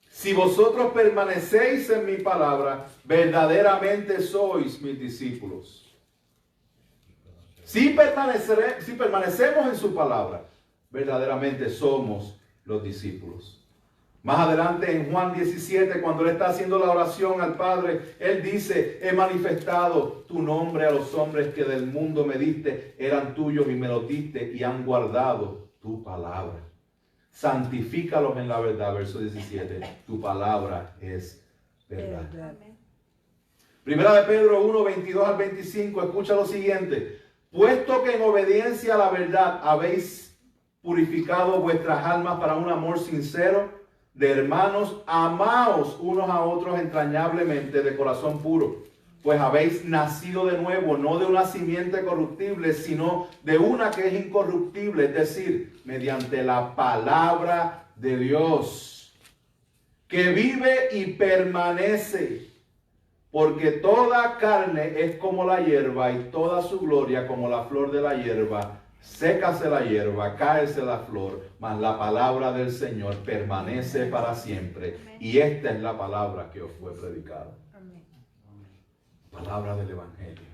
si vosotros permanecéis en mi palabra, verdaderamente sois mis discípulos. Si permanecemos en su palabra, verdaderamente somos los discípulos. Más adelante en Juan 17, cuando él está haciendo la oración al Padre, él dice, he manifestado tu nombre a los hombres que del mundo me diste, eran tuyos y me los diste y han guardado tu palabra. Santifícalos en la verdad, verso 17, tu palabra es verdad. Primera de Pedro 1, 22 al 25, escucha lo siguiente, puesto que en obediencia a la verdad habéis purificado vuestras almas para un amor sincero de hermanos, amaos unos a otros entrañablemente de corazón puro, pues habéis nacido de nuevo, no de una simiente corruptible, sino de una que es incorruptible, es decir, mediante la palabra de Dios, que vive y permanece, porque toda carne es como la hierba y toda su gloria como la flor de la hierba. Sécase la hierba, cáese la flor, mas la palabra del Señor permanece para siempre. Y esta es la palabra que os fue predicada. Palabra del Evangelio,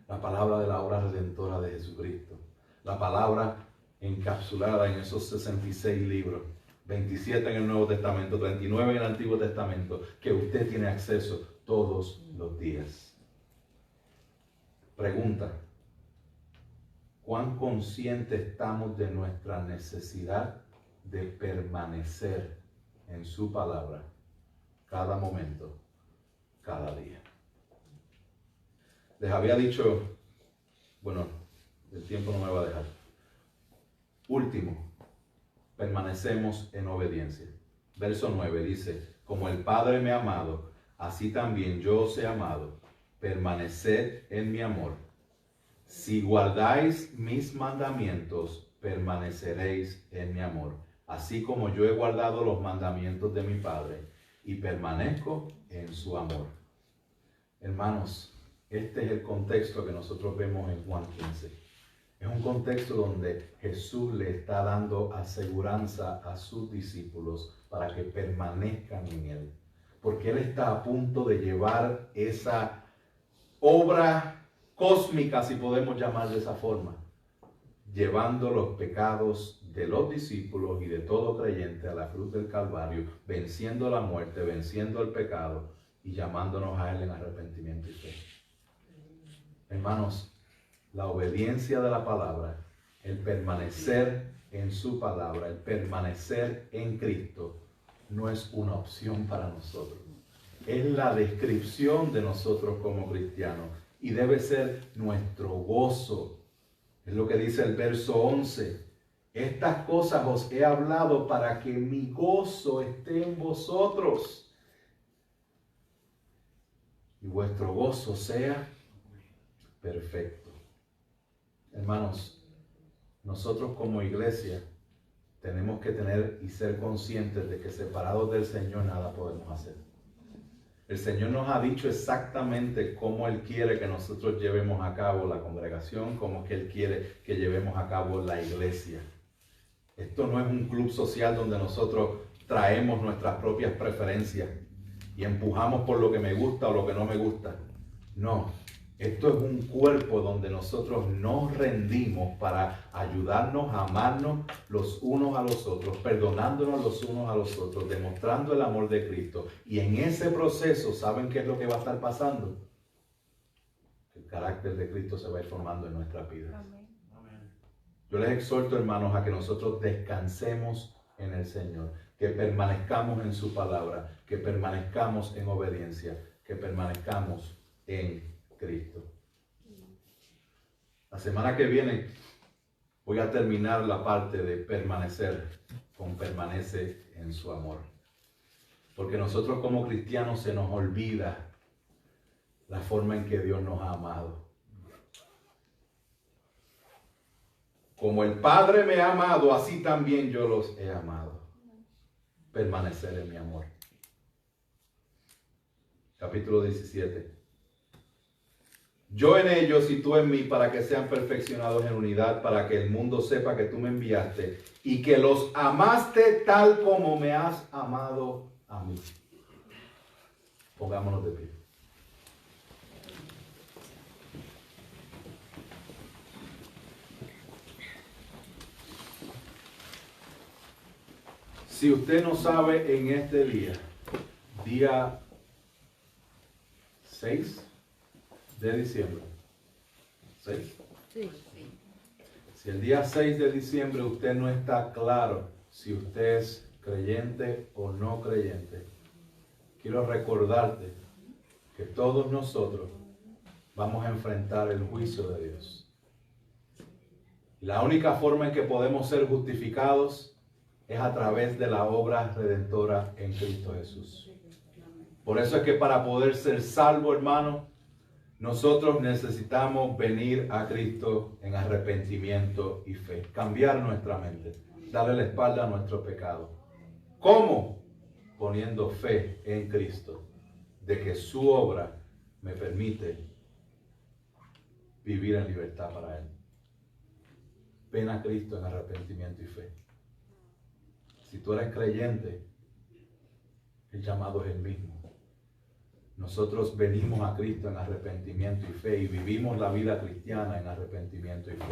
la palabra de la obra redentora de Jesucristo, la palabra encapsulada en esos 66 libros, 27 en el Nuevo Testamento, 39 en el Antiguo Testamento, que usted tiene acceso todos los días. Pregunta, ¿cuán conscientes estamos de nuestra necesidad de permanecer en su palabra cada momento, cada día? Les había dicho, bueno, el tiempo no me va a dejar. Último, permanecemos en obediencia. Verso 9 dice, como el Padre me ha amado, así también yo os he amado. Permaneced en mi amor. Si guardáis mis mandamientos, permaneceréis en mi amor. Así como yo he guardado los mandamientos de mi Padre y permanezco en su amor. Hermanos, este es el contexto que nosotros vemos en Juan 15. Es un contexto donde Jesús le está dando aseguranza a sus discípulos para que permanezcan en Él. Porque Él está a punto de llevar esa obra cósmica, si podemos llamar de esa forma, llevando los pecados de los discípulos y de todo creyente a la cruz del Calvario, venciendo la muerte, venciendo el pecado y llamándonos a Él en arrepentimiento y fe. Hermanos, la obediencia de la palabra, el permanecer en su palabra, el permanecer en Cristo, no es una opción para nosotros. Es la descripción de nosotros como cristianos y debe ser nuestro gozo. Es lo que dice el verso 11. Estas cosas os he hablado para que mi gozo esté en vosotros y vuestro gozo sea perfecto. Hermanos, nosotros como iglesia tenemos que tener y ser conscientes de que separados del Señor nada podemos hacer. El Señor nos ha dicho exactamente cómo Él quiere que nosotros llevemos a cabo la congregación, cómo que Él quiere que llevemos a cabo la iglesia. Esto no es un club social donde nosotros traemos nuestras propias preferencias y empujamos por lo que me gusta o lo que no me gusta. No. Esto es un cuerpo donde nosotros nos rendimos para ayudarnos a amarnos los unos a los otros, perdonándonos los unos a los otros, demostrando el amor de Cristo. Y en ese proceso, ¿saben qué es lo que va a estar pasando? El carácter de Cristo se va a ir formando en nuestras vidas. Amén. Yo les exhorto, hermanos, a que nosotros descansemos en el Señor, que permanezcamos en su palabra, que permanezcamos en obediencia, que permanezcamos en Cristo. La semana que viene voy a terminar la parte de permanecer con permanece en su amor. Porque nosotros como cristianos se nos olvida la forma en que Dios nos ha amado. Como el Padre me ha amado, así también yo los he amado. Permanecer en mi amor. Capítulo 17. Yo en ellos y tú en mí, para que sean perfeccionados en unidad, para que el mundo sepa que tú me enviaste y que los amaste tal como me has amado a mí. Pongámonos de pie. Si usted no sabe en este día 6 de diciembre, 6. Sí. Si el día 6 de diciembre usted no está claro si usted es creyente o no creyente, quiero recordarte que todos nosotros vamos a enfrentar el juicio de Dios. La única forma en que podemos ser justificados es a través de la obra redentora en Cristo Jesús. Por eso es que para poder ser salvo, hermano, nosotros necesitamos venir a Cristo en arrepentimiento y fe. Cambiar nuestra mente. Darle la espalda a nuestro pecado. ¿Cómo? Poniendo fe en Cristo. De que su obra me permite vivir en libertad para Él. Ven a Cristo en arrepentimiento y fe. Si tú eres creyente, el llamado es el mismo. Nosotros venimos a Cristo en arrepentimiento y fe y vivimos la vida cristiana en arrepentimiento y fe.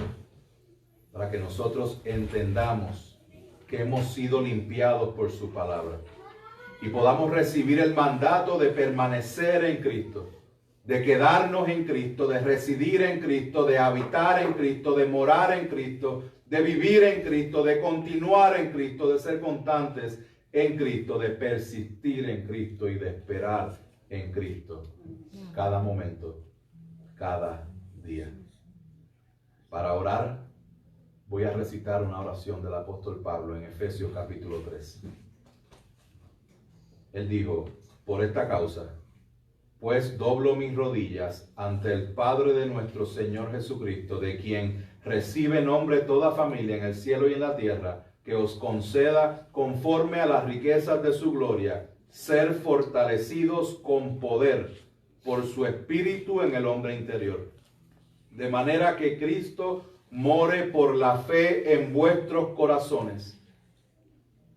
Para que nosotros entendamos que hemos sido limpiados por su palabra y podamos recibir el mandato de permanecer en Cristo, de quedarnos en Cristo, de residir en Cristo, de habitar en Cristo, de morar en Cristo, de vivir en Cristo, de continuar en Cristo, de ser constantes en Cristo, de persistir en Cristo y de esperar en Cristo cada momento, cada día. Para orar, voy a recitar una oración del apóstol Pablo en Efesios capítulo 3. Él dijo: por esta causa, pues doblo mis rodillas ante el Padre de nuestro Señor Jesucristo, de quien recibe nombre toda familia en el cielo y en la tierra, que os conceda, conforme a las riquezas de su gloria, ser fortalecidos con poder por su Espíritu en el hombre interior. De manera que Cristo more por la fe en vuestros corazones,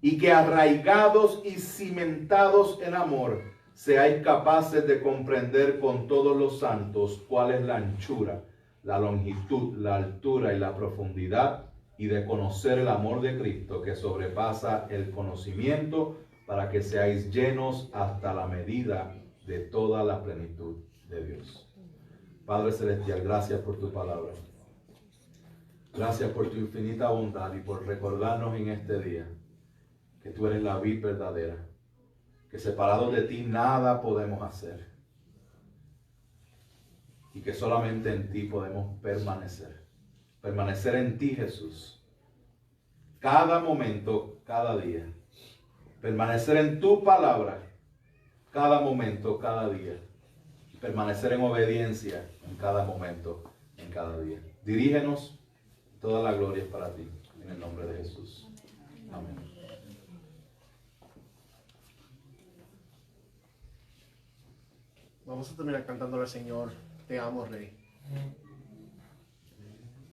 y que arraigados y cimentados en amor, seáis capaces de comprender con todos los santos cuál es la anchura, la longitud, la altura y la profundidad, y de conocer el amor de Cristo que sobrepasa el conocimiento, para que seáis llenos hasta la medida de toda la plenitud de Dios. Padre Celestial, gracias por tu palabra. Gracias por tu infinita bondad y por recordarnos en este día que tú eres la vid verdadera, que separados de ti nada podemos hacer y que solamente en ti podemos permanecer. Permanecer en ti, Jesús, cada momento, cada día. Permanecer en tu palabra cada momento, cada día. Permanecer en obediencia en cada momento, en cada día. Dirígenos, toda la gloria es para ti, en el nombre de Jesús. Amén. Vamos a terminar cantándole al Señor, te amo, Rey.